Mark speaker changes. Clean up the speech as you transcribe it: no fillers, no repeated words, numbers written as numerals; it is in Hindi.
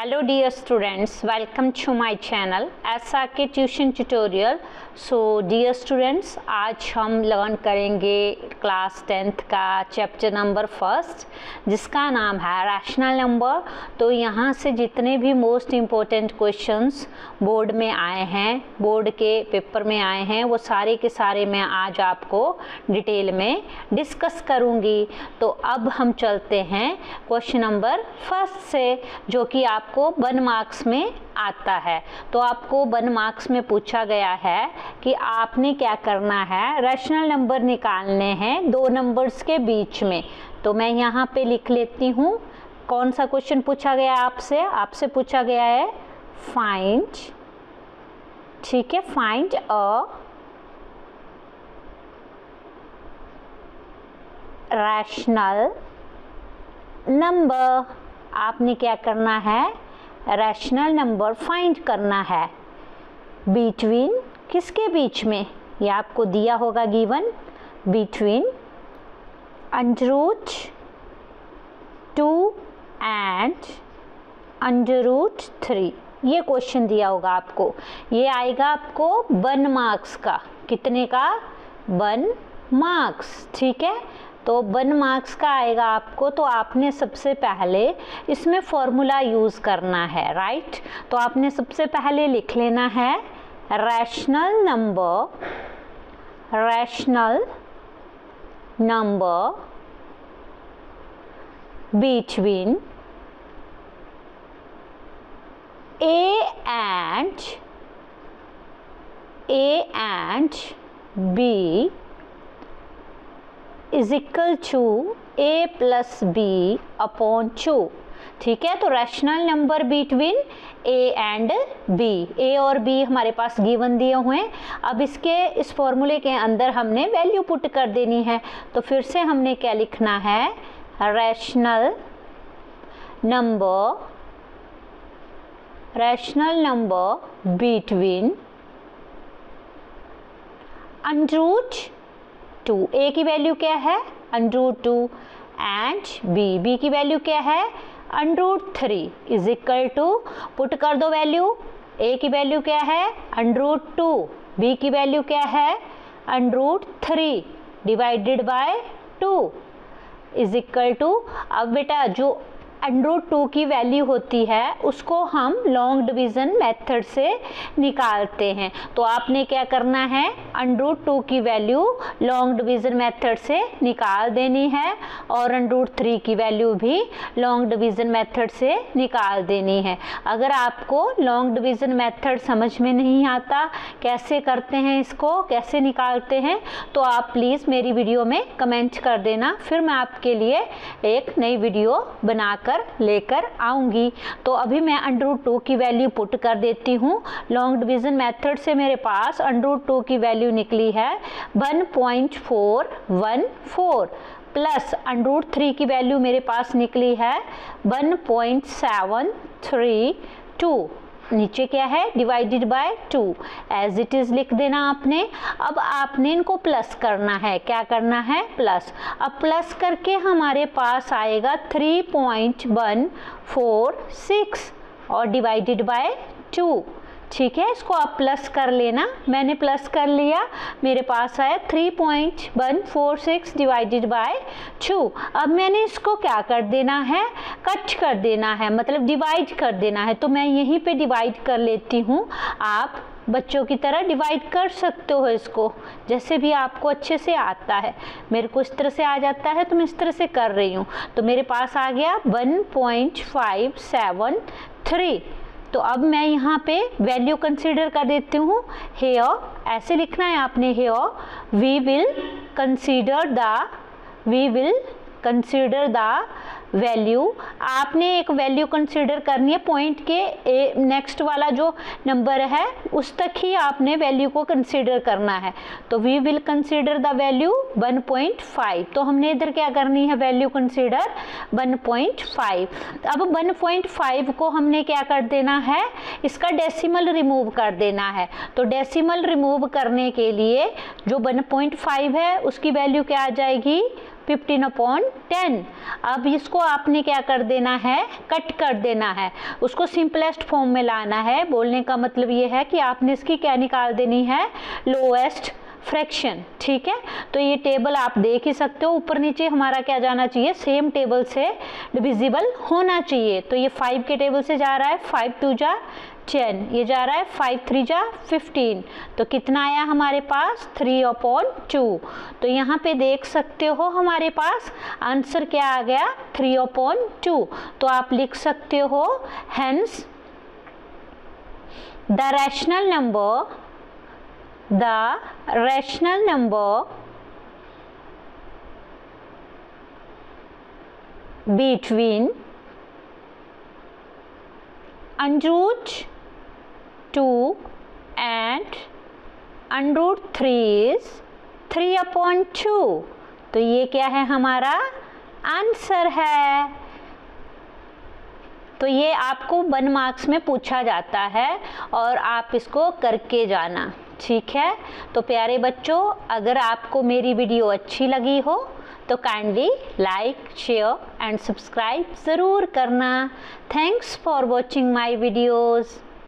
Speaker 1: Hello dear students, welcome to my channel SRK Tuition Tutorial. So dear students, आज हम लर्न करेंगे क्लास 10th का चैप्टर नंबर फर्स्ट जिसका नाम है रैशनल नंबर। तो यहाँ से जितने भी मोस्ट इम्पोर्टेंट क्वेश्चंस बोर्ड में आए हैं, बोर्ड के पेपर में आए हैं, वो सारे के सारे मैं आज आपको डिटेल में डिस्कस करूँगी। तो अब हम चलते हैं क्वेश्चन नंबर फर्स्ट से, जो कि आपको 1 मार्क्स में आता है। तो आपको 1 मार्क्स में पूछा गया है कि आपने क्या करना है, रैशनल नंबर निकालने हैं दो नंबर्स के बीच में। तो मैं यहाँ पे लिख लेती हूँ कौन सा क्वेश्चन पूछा गया आपसे पूछा गया है फाइंड, ठीक है, फाइंड अ रैशनल नंबर। आपने क्या करना है, रैशनल नंबर फाइंड करना है बिटवीन, किसके बीच में, ये आपको दिया होगा गिवन, बिटवीन √2 एंड √3। ये क्वेश्चन दिया होगा आपको, ये आएगा आपको 1 मार्क्स का। कितने का? 1 मार्क्स, ठीक है। तो 1 मार्क्स का आएगा आपको। तो आपने सबसे पहले इसमें फॉर्मूला यूज़ करना है, राइट। तो आपने सबसे पहले लिख लेना है rational number between A and B is equal to A plus B upon 2, ठीक है। तो rational number between A and B, A और B हमारे पास गिवन दिए हुए हैं। अब इस फॉर्मूले के अंदर हमने वैल्यू पुट कर देनी है। तो फिर से हमने क्या लिखना है, रैशनल नंबर बिटवीन √2, A की वैल्यू क्या है √2 एंड B की वैल्यू क्या है √3 इज इक्वल टू, पुट कर दो वैल्यू, A की वैल्यू क्या है √2, B की वैल्यू क्या है √3 divided by 2 is equal to. अब बेटा जो √2 की वैल्यू होती है उसको हम लॉन्ग डिवीज़न मेथड से निकालते हैं। तो आपने क्या करना है, √2 की वैल्यू लॉन्ग डिवीज़न मेथड से निकाल देनी है और √3 की वैल्यू भी लॉन्ग डिवीज़न मेथड से निकाल देनी है। अगर आपको लॉन्ग डिवीज़न मेथड समझ में नहीं आता, कैसे करते हैं इसको, कैसे निकालते हैं, तो आप प्लीज़ मेरी वीडियो में कमेंट कर देना, फिर मैं आपके लिए एक नई वीडियो बनाकर लेकर आऊंगी। तो अभी मैं √2 की वैल्यू पुट कर देती हूँ। लॉन्ग डिवीज़न मेथड से मेरे पास √2 की वैल्यू निकली है 1.414 प्लस √3 की वैल्यू मेरे पास निकली है 1.732। नीचे क्या है, divided by 2, as it is लिख देना आपने। अब आपने इनको प्लस करना है, क्या करना है, प्लस। अब प्लस करके हमारे पास आएगा 3.146 और डिवाइडेड बाय 2, ठीक है। इसको आप प्लस कर लेना, मैंने प्लस कर लिया, मेरे पास आया 3.146 डिवाइडेड बाय 2। अब मैंने इसको क्या कर देना है, कट कर देना है, मतलब डिवाइड कर देना है। तो मैं यहीं पे डिवाइड कर लेती हूँ। आप बच्चों की तरह डिवाइड कर सकते हो इसको, जैसे भी आपको अच्छे से आता है। मेरे को इस तरह से आ जाता है तो मैं इस तरह से कर रही हूँ। तो मेरे पास आ गया 1.573। तो अब मैं यहाँ पे वैल्यू कंसीडर कर देती हूँ। हेयर ऐसे लिखना है आपने, here we will consider the value. आपने एक वैल्यू कंसीडर करनी है, पॉइंट के नेक्स्ट वाला जो नंबर है उस तक ही आपने वैल्यू को कंसीडर करना है। तो we will consider the value 1.5। तो हमने इधर क्या करनी है, वैल्यू कंसीडर 1.5। अब 1.5 को हमने क्या कर देना है, इसका डेसिमल रिमूव कर देना है। तो डेसिमल रिमूव करने के लिए जो 1.5 है उसकी वैल्यू क्या आ जाएगी 15/10। अब इसको आपने क्या कर देना है, कट कर देना है, उसको सिंपलेस्ट फॉर्म में लाना है। बोलने का मतलब ये है कि आपने इसकी क्या निकाल देनी है, लोएस्ट फ्रैक्शन। ठीक है, तो ये टेबल आप देख ही सकते हो, ऊपर नीचे हमारा क्या जाना चाहिए, सेम टेबल से डिविजिबल होना चाहिए। तो ये 5 के टेबल से जा रहा है, 5 2 जा 10, ये जा रहा है 5 3 जा 15। तो कितना आया हमारे पास, 3/2। तो यहाँ पे देख सकते हो हमारे पास आंसर क्या आ गया, 3/2। तो आप लिख सकते हो hence the rational number between √2 and √3 is 3/2। तो ये क्या है, हमारा आंसर है। तो ये आपको 1 मार्क्स में पूछा जाता है और आप इसको करके जाना। ठीक है, तो प्यारे बच्चों, अगर आपको मेरी वीडियो अच्छी लगी हो तो kindly like, share and subscribe ज़रूर करना। Thanks for watching my videos.